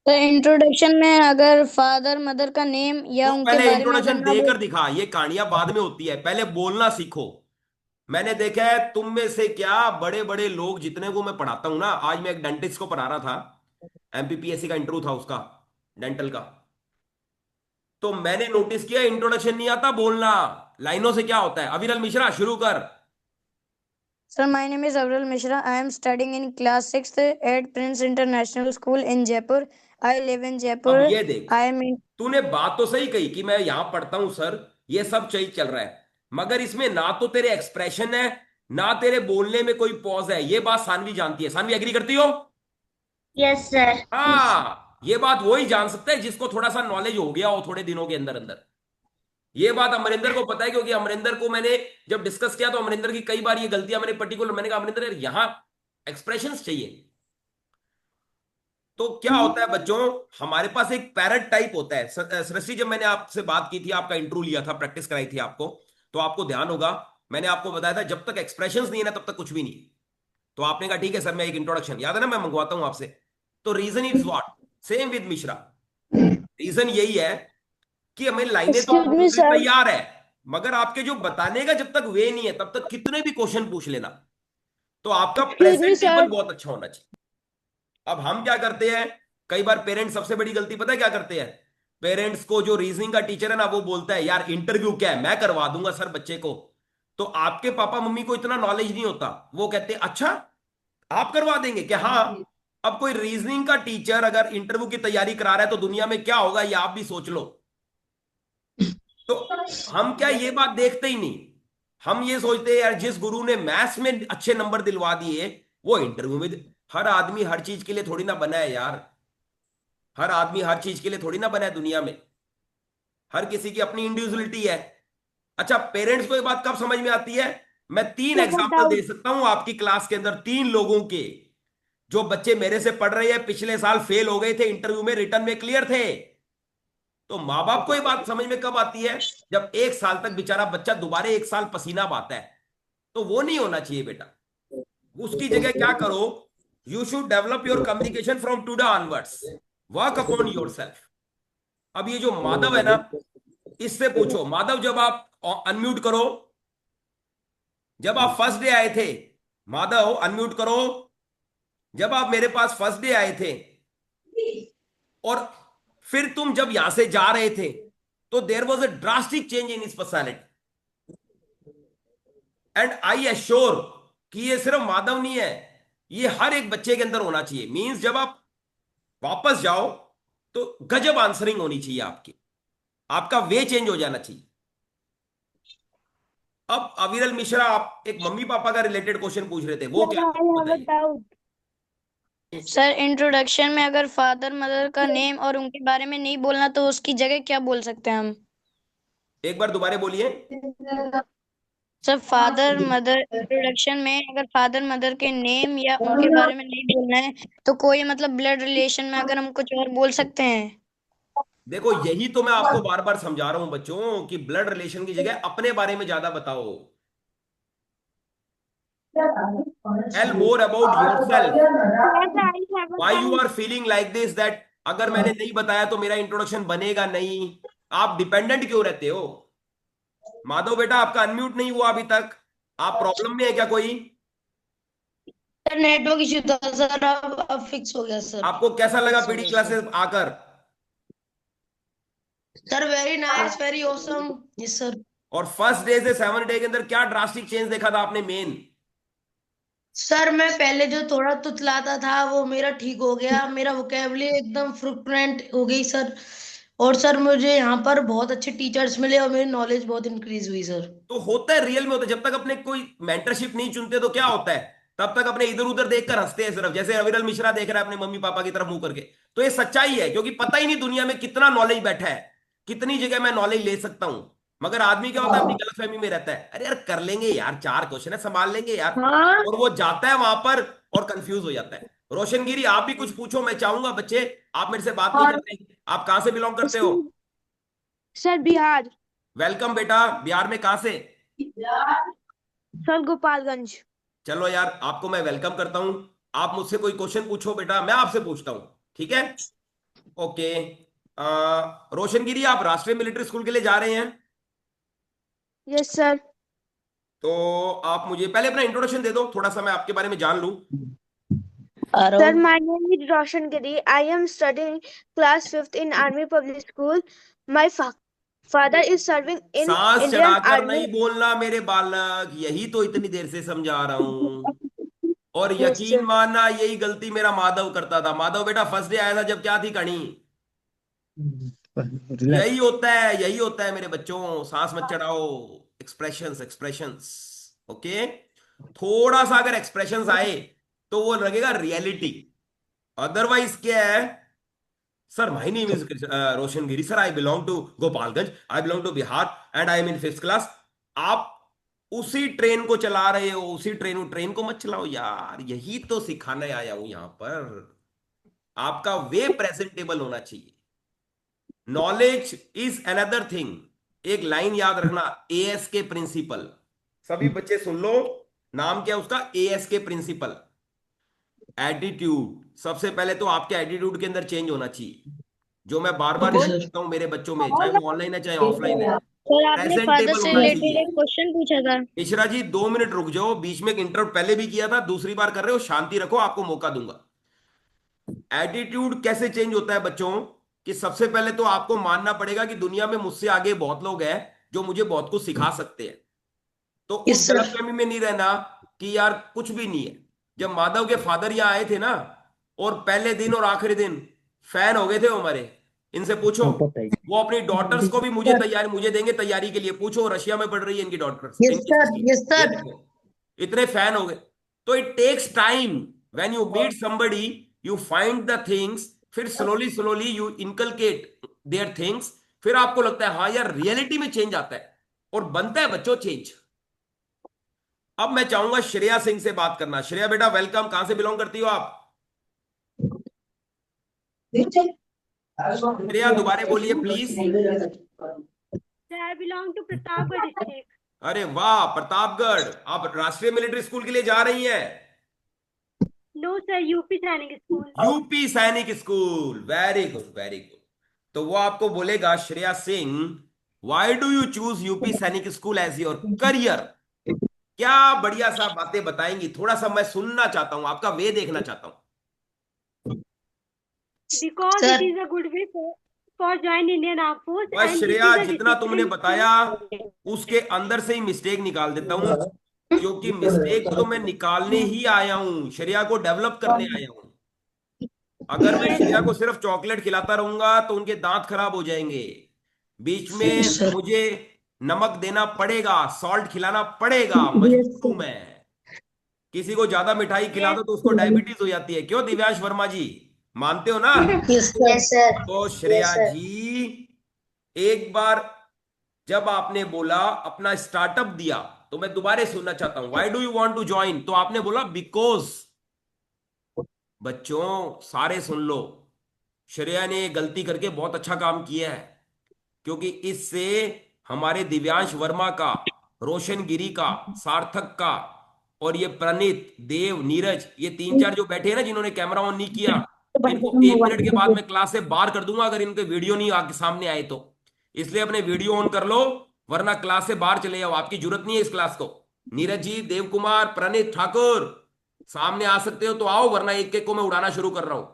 तो इंट्रोडक्शन में अगर फादर मदर का नेम या तू उनके पहले बारे में अगर इंट्रोडक्शन ना देकर बोल। दिखा, ये कहानियां बाद में होती है, पहले बोलना सीखो। मैंने देखा है तुम में से क्या बड़े बड़े लोग जितने को मैं पढ़ाता हूं ना, आज मैं एक डेंटिस्ट को पढ़ा रहा था, एमपीपीएससी का इंटरव्यू था उसका, डेंटल का। तो मैंने नोटिस किया इंट्रोडक्शन नहीं आता बोलना, लाइनों से क्या होता है। अविरल मिश्रा शुरू कर। Sir, my name is Avril Mishra. I am studying in class 6th at Prince International School in Jaipur. I live in अब Jaipur. ये देख, I am in. तूने बात तो सही कही कि मैं यहां पढ़ता हूं सर, ये सब सही चल रहा है, मगर इसमें ना तो तेरे एक्सप्रेशन है, ना तेरे बोलने में कोई पॉज है। ये बात सानवी जानती है, सानवी एग्री करती हो? Yes, sir. हाँ, ये बात वही जान सकता है जिसको थोड़ा सा नॉलेज हो गया हो थोड़े दिनों के अंदर अंदर। ये बात अमरिंदर को पता है, क्योंकि अमरिंदर को मैंने जब डिस्कस किया तो अमरिंदर की कई बार ये गलतियां मैंने पर्टिकुलर, मैंने कहा अमरिंदर यार यहां एक्सप्रेशंस चाहिए। तो क्या होता है बच्चों, हमारे पास एक पैरट टाइप होता है। सृष्टि जब मैंने आपसे बात की थी, आपका इंटरव्यू लिया था, प्रैक्टिस कराई थी आपको, तो आपको ध्यान होगा मैंने आपको बताया था जब तक एक्सप्रेशंस नहीं है ना तब तक कुछ भी नहीं है। तो आपने कहा ठीक है सर मैं एक इंट्रोडक्शन, याद है ना, मैं मंगवाता हूं आपसे। तो reason is what, same with Mishra, reason यही है कि हमें लाइनें तो Excuse me, पूरी sir. तैयार है, मगर आपके जो बताने का जब तक वे नहीं है तब तक कितने भी क्वेश्चन पूछ लेना। तो आपका Excuse me, प्रेजेंटेबल sir. बहुत अच्छा होना चाहिए। अब हम क्या करते हैं, कई बार पेरेंट्स सबसे बड़ी गलती पता है क्या करते हैं? पेरेंट्स को जो रीजनिंग का टीचर है ना वो बोलता है यार इंटरव्यू क्या है, मैं करवा दूंगा सर बच्चे को। तो आपके पापा मम्मी को इतना नॉलेज नहीं होता, वो कहते हैं अच्छा आप करवा देंगे क्या? हाँ। अब कोई रीजनिंग का टीचर अगर इंटरव्यू की तैयारी करा रहा है तो दुनिया में क्या होगा ये आप भी सोच लो। तो हम क्या ये बात देखते ही नहीं, हम ये सोचते हैं यार जिस गुरु ने मैथ्स में अच्छे नंबर दिलवा दिए वो इंटरव्यू में हर आदमी हर चीज के लिए थोड़ी ना बना है यार, हर आदमी हर चीज के लिए थोड़ी ना बना है दुनिया में, हर किसी की अपनी इंडिविजुअलिटी है। अच्छा, पेरेंट्स को ये बात कब समझ में आती है? मैं 3 सर एग्जाम्पल दे सकता हूं आपकी क्लास के अंदर, 3 लोगों के, जो बच्चे मेरे से पढ़ रहे हैं, पिछले साल फेल हो गए थे इंटरव्यू में, रिटर्न में क्लियर थे। तो माँ बाप को ये बात समझ में कब आती है? जब 1 साल तक बेचारा बच्चा दोबारा 1 साल पसीना बहाता है। तो वो नहीं होना चाहिए बेटा। उसकी जगह क्या करो, you should develop your communication from today onwards, work upon your self. अब ये जो माधव है ना, इससे पूछो, माधव जब आप अनम्यूट करो, जब आप फर्स्ट डे आए थे, माधव अनम्यूट करो, जब आप मेरे पास फर्स्ट डे आए थे और फिर तुम जब यहां से जा रहे थे, तो there was a drastic change in his personality. And I assure कि ये सिर्फ माधव नहीं है, ये हर एक बच्चे के अंदर होना चाहिए। मींस जब आप वापस जाओ तो गजब आंसरिंग होनी चाहिए आपकी, आपका वे चेंज हो जाना चाहिए। अब अविरल मिश्रा, आप एक मम्मी पापा का रिलेटेड क्वेश्चन पूछ रहे थे, वो क्या था बताइए। सर इंट्रोडक्शन में अगर फादर मदर का नेम और उनके बारे में नहीं बोलना तो उसकी जगह क्या बोल सकते हैं हम? एक बार दोबारा बोलिए। सर फादर मदर इंट्रोडक्शन में अगर फादर मदर के नेम या उनके बारे में नहीं बोलना है तो कोई मतलब ब्लड रिलेशन में अगर हम कुछ और बोल सकते हैं? देखो, यही तो मैं आपको बार बार समझा रहा हूं बच्चों, कि ब्लड रिलेशन की जगह अपने बारे में ज्यादा बताओ। Tell more about yourself, why you are feeling like this, that अगर मैंने नहीं बताया तो मेरा इंट्रोडक्शन बनेगा नहीं। आप डिपेंडेंट क्यों रहते हो? माधव बेटा, आपका अनम्यूट नहीं हुआ अभी तक, आप प्रॉब्लम में है क्या कोई? सर नेटवर्क इश्यू था सर, अब फिक्स हो गया सर। आपको कैसा लगा पीडी क्लासेस आकर? Sir very nice, very awesome. Yes sir. और फर्स्ट डे से 7 डे के अंदर क्या ड्रास्टिक चेंज देखा था आपने मेन? सर मैं पहले जो थोड़ा तुतलाता था वो मेरा ठीक हो गया, मेरा वोकेबुलरी एकदम फ्लुएंट हो गई सर। और सर मुझे यहाँ पर बहुत अच्छे टीचर्स मिले और मेरी नॉलेज बहुत इंक्रीज हुई सर। तो होता है, रियल में होता है। जब तक अपने कोई मेंटरशिप नहीं चुनते तो क्या होता है, तब तक अपने इधर उधर देखकर हंसते हैं सिर्फ, जैसे अविरल मिश्रा देख रहा है अपने मम्मी पापा की तरफ मुंह करके। तो ये सच्चाई है, क्योंकि पता ही नहीं दुनिया में कितना नॉलेज बैठा है, कितनी जगह मैं नॉलेज ले सकता हूं। मगर आदमी क्या होता है, अपनी गलतफहमी में रहता है, अरे यार कर लेंगे यार, 4 क्वेश्चन है संभाल लेंगे यार। हाँ और वो जाता है वहां पर और कंफ्यूज हो जाता है। रोशनगिरी, आप भी कुछ पूछो, मैं चाहूंगा बच्चे, आप मेरे से बात नहीं करते, आप कहां से बिलोंग करते हो? सर बिहार। वेलकम बेटा, बिहार में कहां से? सर गोपालगंज। चलो यार, आपको मैं वेलकम करता हूं। आप मुझसे कोई क्वेश्चन पूछो बेटा, मैं आपसे पूछता हूं, ठीक है? ओके। रोशनगिरी, आप राष्ट्रीय मिलिट्री स्कूल के लिए जा रहे हैं, यस सर। तो आप मुझे पहले अपना इंट्रोडक्शन दे दो, थोड़ा सा मैं आपके बारे में जान लूं। Sir, my name is Roshan Giri. I am studying class 5th in Army Public School. My father is serving in सांस Indian चढ़ाकर Army. नहीं बोलना मेरे बालक, यही तो इतनी देर से समझा रहा हूं। और Yes, यकीन sir. मानना, यही गलती मेरा माधव करता था। माधव बेटा, फर्स्ट डे आया था जब, क्या थी कहानी? यही होता है, यही होता है मेरे बच्चों, सांस मत चढ़ाओ। Expressions, expressions, okay. थोड़ा सा अगर एक्सप्रेशंस आए तो वो लगेगा रियलिटी। अदरवाइज क्या है, sir my name is Roshan Giri, sir I belong to Gopalganj, I belong to Bihar and I am in 5th class. आप उसी ट्रेन को चला रहे हो, उसी ट्रेन को मत चलाओ यार, यही तो सिखाने आया हूं यहां पर। आपका वे प्रेजेंटेबल होना चाहिए। Knowledge is another thing. एक लाइन याद रखना, एएस के प्रिंसिपल। सभी बच्चे सुन लो, नाम क्या है उसका? एएस के प्रिंसिपल। एटीट्यूड, सबसे पहले तो आपके एटीट्यूड के अंदर चेंज होना चाहिए, जो मैं बार बार ओके सर। देखता हूं मेरे बच्चों में, चाहे वो ऑनलाइन है चाहे ऑफलाइन है। सर आपने फादर प्रेजेंटेबल से होना रिलेटेड चाहिए। एक क्वेश्चन पूछा था। मिश्रा जी, 2 मिनट रुक जाओ, बीच में एक इंटरप्ट पहले भी किया था, दूसरी बार कर रहे हो, शांति रखो, आपको मौका दूंगा। एटीट्यूड कैसे चेंज होता है बच्चों, कि सबसे पहले तो आपको मानना पड़ेगा कि दुनिया में मुझसे आगे बहुत लोग हैं जो मुझे बहुत कुछ सिखा सकते हैं। तो उस यस सर। गलतफहमी में नहीं रहना कि यार कुछ भी नहीं है। जब माधव के फादर यहाँ आए थे ना, और पहले दिन और आखिरी दिन फैन हो गए थे वो हमारे, इनसे पूछो, वो अपनी डॉटर्स को भी मुझे देंगे तैयारी के लिए, पूछो रशिया में पढ़ रही है इनकी डॉटर्स, यस इनकी सर, सिस्टर, यस ये सर। देखो, इतने फैन हो गए। तो it takes time, when you meet somebody you find the things, फिर slowly slowly you inculcate their things, फिर आपको लगता है हाँ यार रियलिटी में चेंज आता है। और बनता है बच्चों चेंज। अब मैं चाहूंगा श्रेया सिंह से बात करना। श्रेया बेटा वेलकम, कहां से बिलोंग करती हो आप? श्रेया दोबारा बोलिए please. I belong to Pratapgarh district. अरे वाह, प्रतापगढ़। आप राष्ट्रीय मिलिट्री स्कूल के लिए जा रही हैं? No, sir, UP Sainik School. UP Sainik school, very good very good. तो वो आपको बोलेगा Shreya Singh, why do you choose UP Sainik school as your career? क्या बढ़िया सा बातें बताएंगी, थोड़ा सा मैं सुनना चाहता हूं, आपका वे देखना चाहता हूं। Because Sir. it is a good way for join Indian Armed Force बस and this Shreya, is a जितना तुमने discipline बताया उसके अंदर से ही मिस्टेक निकाल देता हूं, क्योंकि मिस्टेक तो मैं निकालने ही आया हूं, श्रेया को डेवलप करने आया हूं। अगर मैं श्रेया को सिर्फ चॉकलेट खिलाता रहूंगा तो उनके दांत खराब हो जाएंगे। बीच में Sir. मुझे नमक देना पड़ेगा, सॉल्ट खिलाना पड़ेगा, मजबूर हूं मैं। किसी को ज्यादा मिठाई खिला दो तो उसको डायबिटीज हो जाती है। क्यों दिव्यांश वर्मा जी, मानते हो ना? Yes, sir. तो श्रेया जी, एक बार जब आपने बोला अपना स्टार्टअप दिया, तो मैं दोबारा सुनना चाहता हूं, why do you want to join? तो आपने बोला बिकॉज। बच्चों सारे सुन लो, श्रेया ने गलती करके बहुत अच्छा काम किया है, क्योंकि इससे हमारे दिव्यांश वर्मा का, रोशन गिरी का, सार्थक का और ये प्रणीत, देव, नीरज, ये 3-4 जो बैठे हैं ना जिन्होंने कैमरा ऑन नहीं किया, इनको 1 मिनट के बाद मैं क्लास से बाहर कर दूंगा अगर इनके वीडियो नहीं आके सामने आए तो। इसलिए अपने वीडियो ऑन कर लो, वरना क्लास से बाहर चले जाओ, आपकी जरूरत नहीं है इस क्लास को। नीरज जी, देव कुमार, प्रणीत ठाकुर, सामने आ सकते हो तो आओ, वरना एक एक को मैं उड़ाना शुरू कर रहा हूं।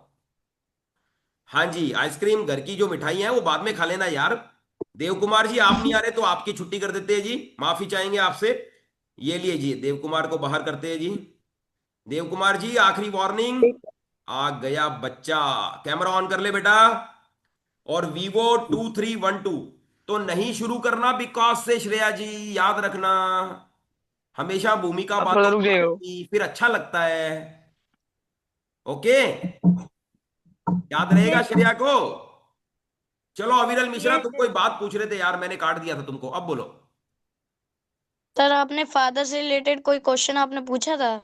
हाँ जी, आइसक्रीम, घर की जो मिठाई है वो बाद में खा लेना यार। देव कुमार जी, आप नहीं आ रहे तो आपकी छुट्टी कर देते हैं जी, माफी चाहेंगे आपसे। ये लिए जी, देव कुमार को बाहर करते हैं जी। देव कुमार जी, आखिरी वार्निंग, आ गया बच्चा, कैमरा ऑन कर ले बेटा। और Vivo 2312 तो नहीं शुरू करना बिकॉज से, श्रेया जी याद रखना, हमेशा भूमिका बात फिर अच्छा लगता है। ओके, याद रहेगा श्रेया को। चलो अविरल मिश्रा, तुम कोई बात पूछ रहे थे यार, मैंने काट दिया था तुमको, अब बोलो। सर आपने फादर से रिलेटेड कोई क्वेश्चन आपने पूछा था?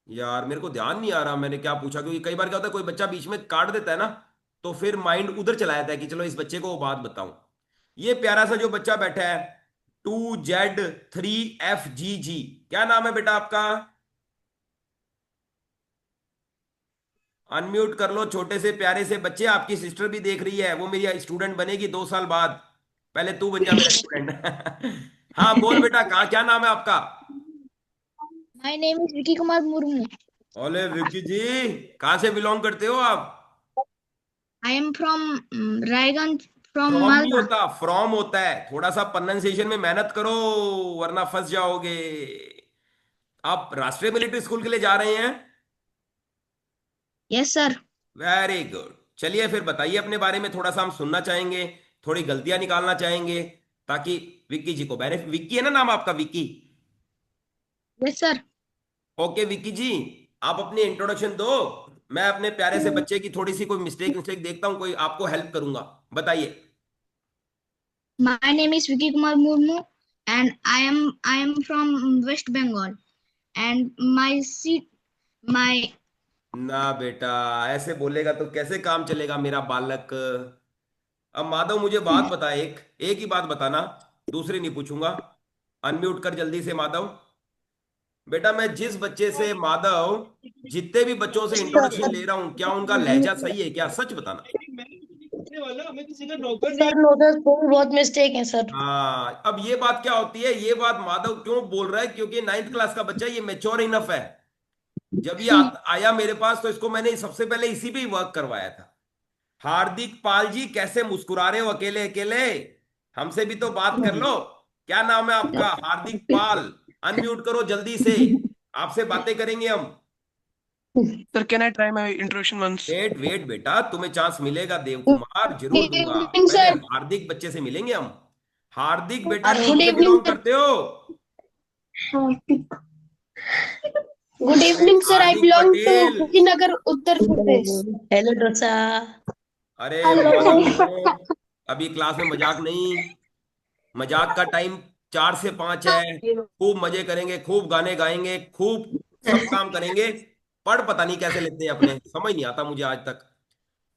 यार मेरे को ध्यान नहीं आ रहा मैंने क्या पूछा, क्योंकि कई बार क्या होता है कोई बच्चा बीच में काट देता है ना, तो फिर माइंड उधर चला जाता है कि चलो इस बच्चे को वो बात बताऊं। ये प्यारा सा जो बच्चा बैठा है 2Z3FGG, क्या नाम है बेटा आपका? अनम्यूट कर लो छोटे से प्यारे से बच्चे। आपकी सिस्टर भी देख रही है, वो मेरी स्टूडेंट बनेगी 2 साल बाद, पहले तू बन जा मेरा स्टूडेंट। हाँ बोल बेटा, कहाँ, क्या नाम है आपका? My name is Vicky Kumar Murmu. ओले विक्की जी, कहाँ से बिलोंग करते हो आप? आई am from Raiganj, from from नहीं मालदा। होता, फ्रॉम होता है। थोड़ा सा प्रोनाउंसिएशन में मेहनत करो, वरना फंस जाओगे। आप राष्ट्रीय मिलिट्री स्कूल के लिए जा रहे हैं? Yes sir. Very good. चलिए फिर बताइए अपने बारे में, थोड़ा सा हम सुनना चाहेंगे, थोड़ी गलतियां निकालना चाहेंगे, ताकि विक्की जी को बेनिफिट। विक्की है ना नाम आपका, Vicky? Yes sir. Okay Vicky ji, आप अपनी इंट्रोडक्शन दो, मैं अपने प्यारे से बच्चे की थोड़ी सी कोई मिस्टेक मिस्टेक देखता हूँ, कोई आपको हेल्प करूंगा। बताइए। My name is Vicky Kumar Murmu and I am from West Bengal and my seat my. ना बेटा, ऐसे बोलेगा तो कैसे काम चलेगा मेरा बालक। अब माधव मुझे बात बता, एक एक ही बात बताना, दूसरी नहीं पूछूंगा। अनम्यूट कर जल्दी से माधव। बेटा मैं जिस बच्चे से, माधव, जितने भी बच्चों से इंट्रोडक्शन ले रहा हूं, क्या उनका लहजा सही है क्या? सच बताना। सर नो सर, बहुत मिस्टेक है सर। हाँ, अब ये बात क्या होती है, ये बात माधव क्यों बोल रहा है, क्योंकि 9th क्लास का बच्चा, ये मेच्योर इनफ है। जब ये आया मेरे पास तो इसको मैंने सबसे पहले इसी पे ही वर्क करवाया था। हार्दिक पाल जी, कैसे मुस्कुरा रहे हो अकेले अकेले, हमसे भी तो बात कर लो। क्या नाम है आपका? हार्दिक पाल। अनम्यूट करो जल्दी से, आपसे बातें करेंगे हम। Sir, can I try my introduction once? Wait wait बेटा, तुम्हें चांस मिलेगा देव कुमार, जरूर दूंगा। Good evening, पहले sir. हार्दिक बच्चे से मिलेंगे हम। हार्दिक बेटा, Good कहाँ से evening, बिलोंग sir. करते हो? Good evening sir, I Hardik belong to Patel. Kushinagar Uttar Pradesh. Hello dosa. अरे बाबा सुनो, अभी क्लास में मजाक नहीं, मजाक का टाइम 4 से 5 है, खूब मजे करेंगे, खूब गाने गाएंगे, खूब सब काम करेंगे। पढ़ पता नहीं कैसे लेते हैं अपने, समझ नहीं आता मुझे आज तक।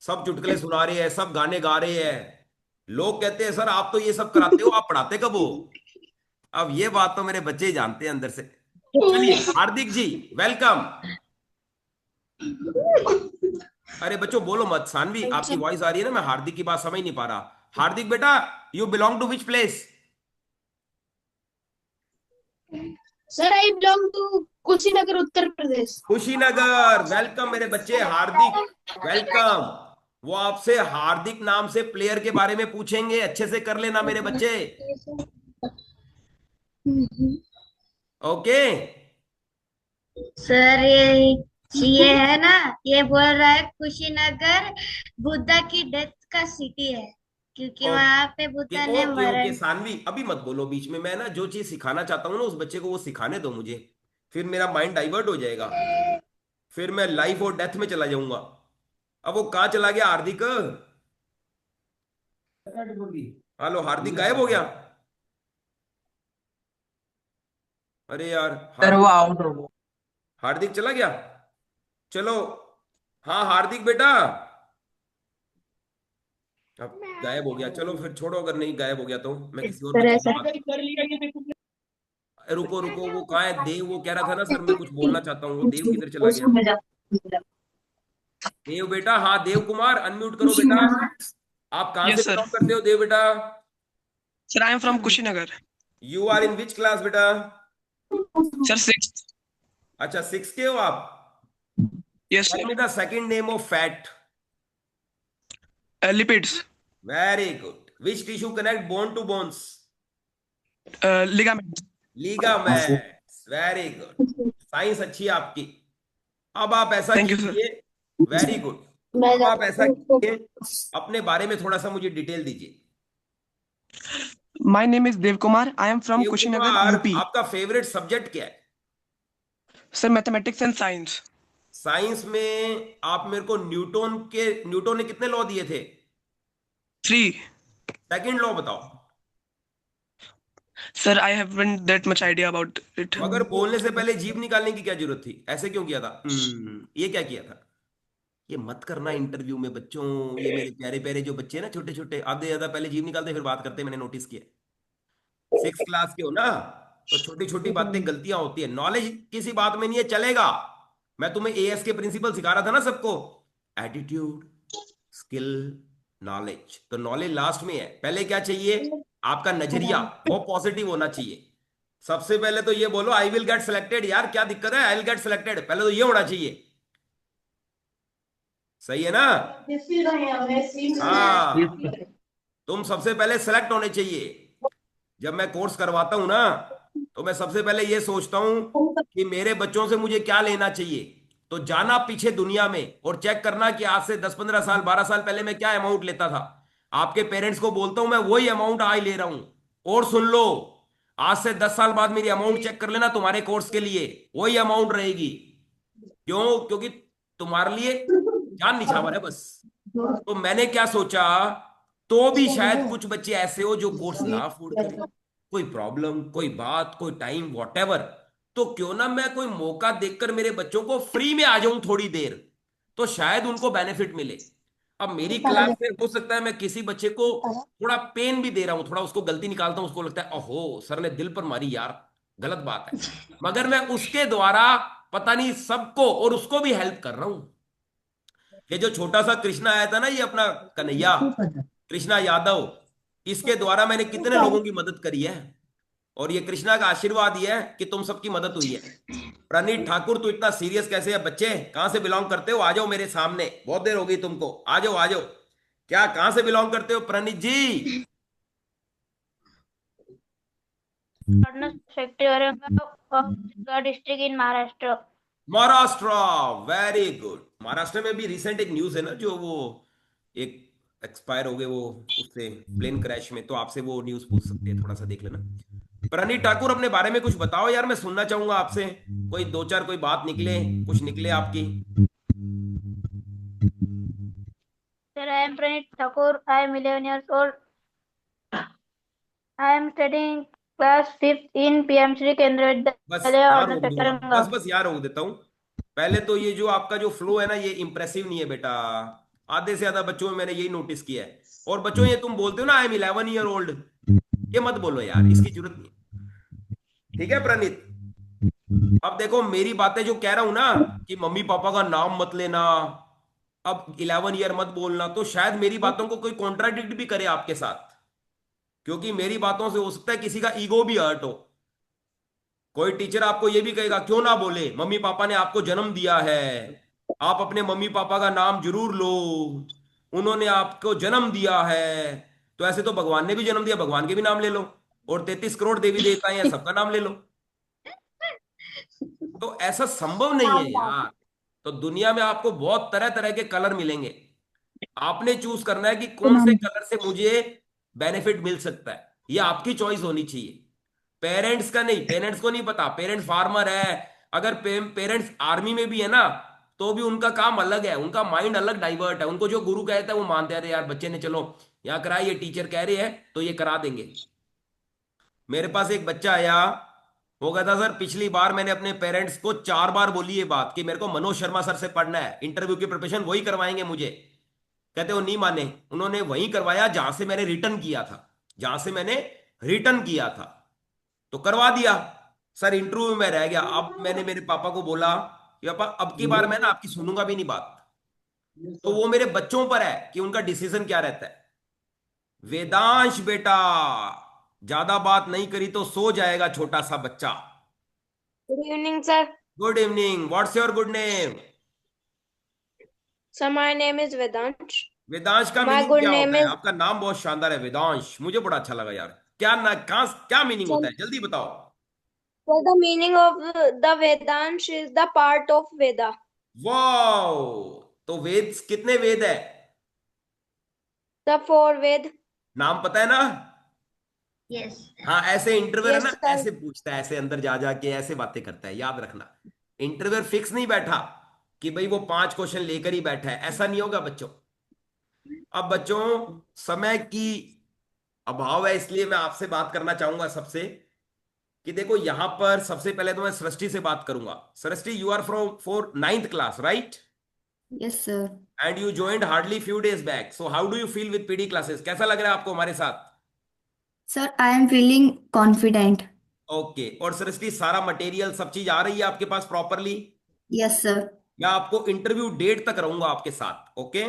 सब चुटकुले सुना रहे हैं, सब गाने गा रहे हैं। लोग कहते हैं सर आप तो ये सब कराते हो, आप पढ़ाते कब हो? अब ये बात तो मेरे बच्चे ही जानते हैं अंदर से। चलिए हार्दिक जी, वेलकम। अरे बच्चों बोलो मत, सानवी आपकी वॉइस आ रही है ना, मैं हार्दिक की बात समझ नहीं पा रहा। हार्दिक बेटा, you belong to which place? Sir, I belong to Kushinagar, Uttar Pradesh. Kushinagar, welcome मेरे बच्चे, हार्दिक वेलकम। वो आपसे हार्दिक नाम से प्लेयर के बारे में पूछेंगे, अच्छे से कर लेना मेरे बच्चे। ओके। सर ये है ना, ये बोल रहा है कुशीनगर बुद्धा की डेथ का सिटी है, क्योंकि वहां पे बुद्धा ने ओके ओके मरण। सानवी, अभी मत बोलो बीच में। मैं ना जो चीज सिखाना चाहता हूँ ना उस बच्चे को वो सिखाने दो मुझे, फिर मेरा माइंड डाइवर्ट हो जाएगा, फिर मैं लाइफ और डेथ में चला जाऊंगा। अब वो कहाँ चला गया हार्दिक? हेलो हार्दिक गायब हो गया। अरे यार सर वो हार्दिक, आउट हो गया। हार्दिक चला गया। चलो, हाँ हार्दिक बेटा, अब गायब हो गया। चलो फिर छोड़ो, अगर नहीं गायब हो गया तो मैं किसी और सर बच्चे से ऐसा बात। रुको रुको, वो कहाँ है देव? वो कह रहा था ना सर मैं कुछ बोलना चाहता हूँ, वो देव किधर चला गया? देव बेटा, हाँ देव कुमार, अनम्यूट करो बेटा। आप कहाँ से Yes, sir. बिलोंग करते हो देव बेटा? Sir, I am from Kushinagar. You are in which class बेटा? Sir, sixth. अच्छा 6 के हो आप? Yes, sir. Tell me the second name of fat. Lipids. Very good. Which tissue connect bone to bones? Ligaments. Ligaments, very good. Science अच्छी है आपकी। अब आप ऐसा Thank you, sir. कीजिए, वेरी गुड। अब आप ऐसा कीजिए, अपने बारे में थोड़ा सा मुझे डिटेल दीजिए। My name is Dev Kumar. I am from Dev Kushinagar, Kumar, UP. आपका फेवरेट सब्जेक्ट क्या है? Sir, mathematics and science. Science में आप मेरे को न्यूटन ने कितने लॉ दिए थे? 3. सेकंड लॉ बताओ। Sir, I haven't that much idea about it. मगर बोलने से पहले जीभ निकालने की क्या जरूरत थी? ऐसे क्यों किया था? ये क्या किया था? ये मत करना इंटरव्यू में बच्चों। ये मेरे प्यारे प्यारे जो बच्चे हैं ना, छोटे छोटे, आधे ज्यादा पहले जीभ निकालते फिर बात करते, मैंने नोटिस किया। 6 क्लास के हो ना, तो छोटी छोटी बातें गलतियां होती है। नॉलेज किसी बात में नहीं है, चलेगा। मैं तुम्हें एएस के प्रिंसिपल सिखा रहा था ना सबको, एटीट्यूड, स्किल, नॉलेज। तो नॉलेज लास्ट में है, पहले क्या चाहिए? आपका नजरिया बहुत पॉजिटिव होना चाहिए। सबसे पहले तो ये बोलो आई विल गेट सिलेक्टेड। यार क्या दिक्कत है, आई विल गेट सिलेक्टेड, पहले तो ये होना चाहिए। सही है ना? हाँ, तुम सबसे पहले सेलेक्ट होने चाहिए। जब मैं कोर्स करवाता हूं ना, तो मैं सबसे पहले ये सोचता हूं कि मेरे बच्चों से मुझे क्या लेना चाहिए। तो जाना पीछे दुनिया में और चेक करना कि आज से 10-15 साल 12 साल पहले मैं क्या अमाउंट लेता था। आपके पेरेंट्स को बोलता हूं मैं वही अमाउंट आज ले रहा हूं। और सुन लो, आज से 10 साल बाद मेरी अमाउंट चेक कर लेना, तुम्हारे कोर्स के लिए वही अमाउंट रहेगी। क्यों? क्योंकि तुम्हारे लिए जान निछावर है बस। तो मैंने क्या सोचा, तो भी शायद कुछ बच्चे ऐसे हो जो कोर्स ना अफोर्ड करें, कोई प्रॉब्लम, कोई बात, कोई टाइम, वॉटेवर। तो क्यों ना मैं कोई मौका देखकर मेरे बच्चों को फ्री में आ जाऊं थोड़ी देर, तो शायद उनको बेनिफिट मिले। अब मेरी क्लास में हो सकता है मैं किसी बच्चे को थोड़ा पेन भी दे रहा हूं, थोड़ा उसको गलती निकालता हूं, उसको लगता है ओहो सर ने दिल पर मारी यार, गलत बात है। मगर मैं उसके द्वारा पता नहीं सबको और उसको भी हेल्प कर रहा हूं। ये जो छोटा सा कृष्णा आया था ना, ये अपना कन्हैया, कृष्णा यादव, इसके द्वारा मैंने कितने लोगों की मदद करी है। और ये कृष्णा का आशीर्वाद ये है कि तुम सबकी मदद हुई है। प्रणीत ठाकुर, तू इतना सीरियस कैसे है? बच्चे कहां से बिलोंग करते हो? आ जाओ मेरे सामने, बहुत देर हो गई तुमको, आ जाओ आ जाओ। क्या कहां से बिलोंग करते हो Praneet ji? District in Maharashtra. Maharashtra, very good. Maharashtra में भी रिसेंट एक न्यूज है ना, जो वो एक एक्सपायर हो गए वो, उससे प्लेन क्रैश में, तो आपसे वो न्यूज पूछ सकते हैं, थोड़ा सा देख लेना। प्रणीत ठाकुर अपने बारे में कुछ बताओ यार, मैं सुनना चाहूंगा आपसे। कोई दो चार कोई बात निकले, कुछ निकले आपकी। Sir, I am Pranit Thakur. I am 11 years old. I am studying class 5th in PM Shri केंद्रीय बस विद्यालय यहाँ और रोक दूंगा, चटरंगा। बस यहाँ रोक देता हूँ। पहले तो ये जो आपका जो फ्लो है ना, ये इंप्रेसिव नहीं है बेटा। आधे से ज्यादा बच्चों में मैंने यही नोटिस किया है। और बच्चों, ये तुम बोलते हो ना आई एम 11 ईयर ओल्ड, ये मत बोलो यार, इसकी जरूरत नहीं है। ठीक है प्रणीत? अब देखो मेरी बातें जो कह रहा हूं ना, कि मम्मी पापा का नाम मत लेना, अब 11 ईयर मत बोलना, तो शायद मेरी बातों को कोई कॉन्ट्राडिक्ट भी करे आपके साथ, क्योंकि मेरी बातों से हो सकता है किसी का ईगो भी हर्ट हो। कोई टीचर आपको ये भी कहेगा क्यों ना बोले, मम्मी पापा ने आपको जन्म दिया है, आप अपने मम्मी पापा का नाम जरूर लो, उन्होंने आपको जन्म दिया है। तो ऐसे तो भगवान ने भी जन्म दिया, भगवान के भी नाम ले लो, और 33 करोड़ देवी देवता हैं, सबका नाम ले लो। तो ऐसा संभव नहीं है यार। तो दुनिया में आपको बहुत तरह तरह के कलर मिलेंगे, आपने चूज करना है कि कौन से कलर से मुझे बेनिफिट मिल सकता है, ये आपकी चॉइस होनी चाहिए, पेरेंट्स का नहीं। पेरेंट्स को नहीं पता, पेरेंट्स फार्मर है, अगर पेरेंट्स आर्मी में भी है ना, तो भी उनका काम अलग है, उनका माइंड अलग डाइवर्ट है, उनको जो गुरु कहता है वो मानते हैं, अरे यार बच्चे ने चलो यहाँ करा, ये टीचर कह रहे हैं तो ये करा देंगे। मेरे पास एक बच्चा आया, वो कहता सर पिछली बार मैंने अपने पेरेंट्स को 4 बार बोली ये बात कि मेरे को मनोज शर्मा सर से पढ़ना है, इंटरव्यू की प्रिपरेशन वही करवाएंगे मुझे। कहते वो नहीं माने, उन्होंने वहीं करवाया जहां से मैंने रिटर्न किया था, जहां से मैंने रिटर्न किया था, तो करवा दिया। सर इंटरव्यू में रह गया। अब मैंने मेरे पापा को बोला कि पापा अब की बार मैं ना आपकी सुनूंगा भी नहीं बात। तो वो मेरे बच्चों पर है कि उनका डिसीजन क्या रहता है। वेदांश बेटा, ज्यादा बात नहीं करी तो सो जाएगा छोटा सा बच्चा। Good evening sir. Good evening, what's your good name? Sir my name is Vedansh. Vedansh का माय मीनिंग गुड क्या नेम होता है? इज आपका नाम बहुत शानदार है वेदांश, मुझे बड़ा अच्छा लगा यार। क्या ना कहां क्या मीनिंग होता है, जल्दी बताओ। Sir the meaning of the Vedansh is the part of Veda. Wow, तो वेद कितने वेद है? द 4 वेद। नाम पता है ना? Yes. हाँ, ऐसे इंटरव्यूअर है यस ना, सर। ऐसे पूछता है, ऐसे अंदर जा जाके ऐसे बातें करता है, याद रखना। इंटरव्यूअर फिक्स नहीं बैठा कि भाई वो 5 क्वेश्चन लेकर ही बैठा है, ऐसा नहीं होगा बच्चों। अब बच्चों, समय की अभाव है, इसलिए मैं आपसे बात करना चाहूंगा सबसे, कि देखो यहां पर सबसे पहले तो मैं सृष्टि से बात करूंगा। Srishti, you are from for 9th class, right? Yes, sir. And you joined hardly few days back, so how do you feel with PD classes? कैसा लग रहा है आपको हमारे साथ? Sir, I am feeling confident. Okay, और सृष्टि सारा मटेरियल सब चीज आ रही है आपके पास प्रॉपरली? Yes, sir. मैं आपको इंटरव्यू डेट तक रहूंगा आपके साथ, ओके?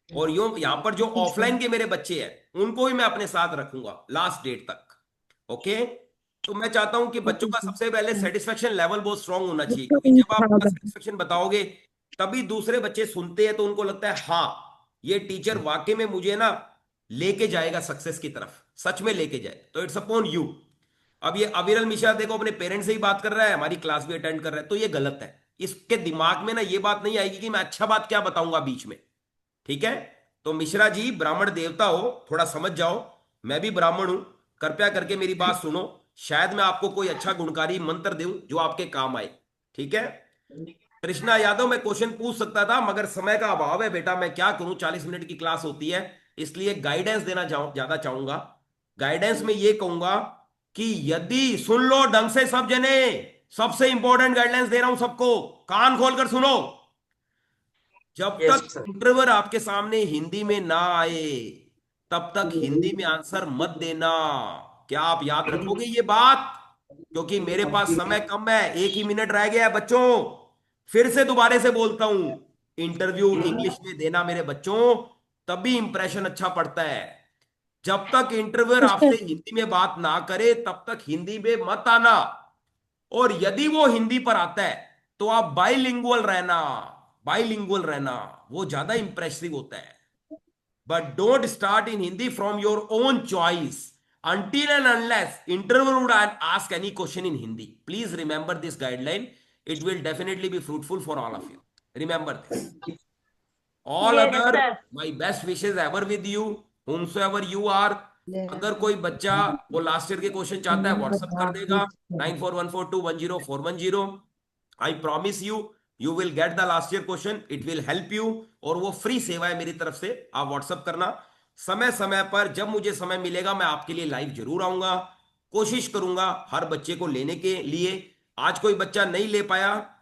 और यो यहां पर जो Yes, sir. ऑफलाइन के मेरे बच्चे हैं उनको भी मैं अपने साथ रखूंगा लास्ट डेट तक, ओके? तो मैं चाहता हूं कि बच्चों का सबसे पहले सेटिस्फेक्शन लेवल बहुत स्ट्रांग होना चाहिए, क्योंकि जब आप अपना सेटिस्फेक्शन बताओगे तभी दूसरे बच्चे सुनते हैं, तो उनको लगता है हाँ ये टीचर वाकई में मुझे ना लेके जाएगा सक्सेस की तरफ, सच में लेके जाए। तो इट्स अपॉन यू। अब ये अविरल मिश्रा देखो अपने पेरेंट्स से ही बात कर रहा है, हमारी क्लास भी अटेंड कर रहा है, तो ये गलत है। इसके दिमाग में ना ये बात नहीं आएगी कि मैं अच्छा बात क्या बताऊंगा बीच में, ठीक है? तो मिश्रा जी ब्राह्मण देवता हो, थोड़ा समझ जाओ, मैं भी ब्राह्मण हूं, कृपया करके मेरी बात सुनो, शायद मैं आपको कोई अच्छा गुणकारी मंत्र दूं जो आपके काम आए, ठीक है? कृष्णा यादव, मैं क्वेश्चन पूछ सकता था मगर समय का अभाव है बेटा, मैं क्या करूं, 40 मिनट की क्लास होती है, इसलिए गाइडेंस देना ज्यादा चाहूंगा। गाइडेंस में ये कहूंगा कि यदि, सुन लो ढंग से सब जने, सबसे इंपॉर्टेंट गाइडलाइंस दे रहा हूं सबको, कान खोलकर सुनो। जब यस तक सर। इंटरव्यूअर आपके सामने हिंदी में ना आए तब तक हिंदी में आंसर मत देना। क्या आप याद रखोगे ये बात? क्योंकि मेरे पास समय कम है, 1 ही मिनट रह गया है बच्चों। फिर से दोबारा से बोलता हूं, इंटरव्यू इंग्लिश में देना मेरे बच्चों, तभी इंप्रेशन अच्छा पड़ता है। जब तक इंटरव्यूअर आपसे हिंदी में बात ना करे तब तक हिंदी में मत आना, और यदि वो हिंदी पर आता है तो आप बाइलिंगुअल रहना, बाइलिंगुअल रहना, वो ज्यादा इंप्रेसिव होता है। But don't start in Hindi from your own choice until and unless interviewer would ask any question in Hindi. Please remember this guideline. It will definitely be fruitful for all of you. Remember this. All yes other, sir. my best wishes ever with you, whomsoever you are. अगर कोई बच्चा वो last year के question चाहता है WhatsApp कर देगा 9414210410। I promise you, you will get the last year question, it will help you, और वो फ्री सेवा है मेरी तरफ से, आप व्हाट्सएप करना। समय समय पर जब मुझे समय मिलेगा मैं आपके लिए लाइव जरूर आऊंगा। कोशिश करूंगा हर बच्चे को लेने के लिए। आज कोई बच्चा नहीं ले पाया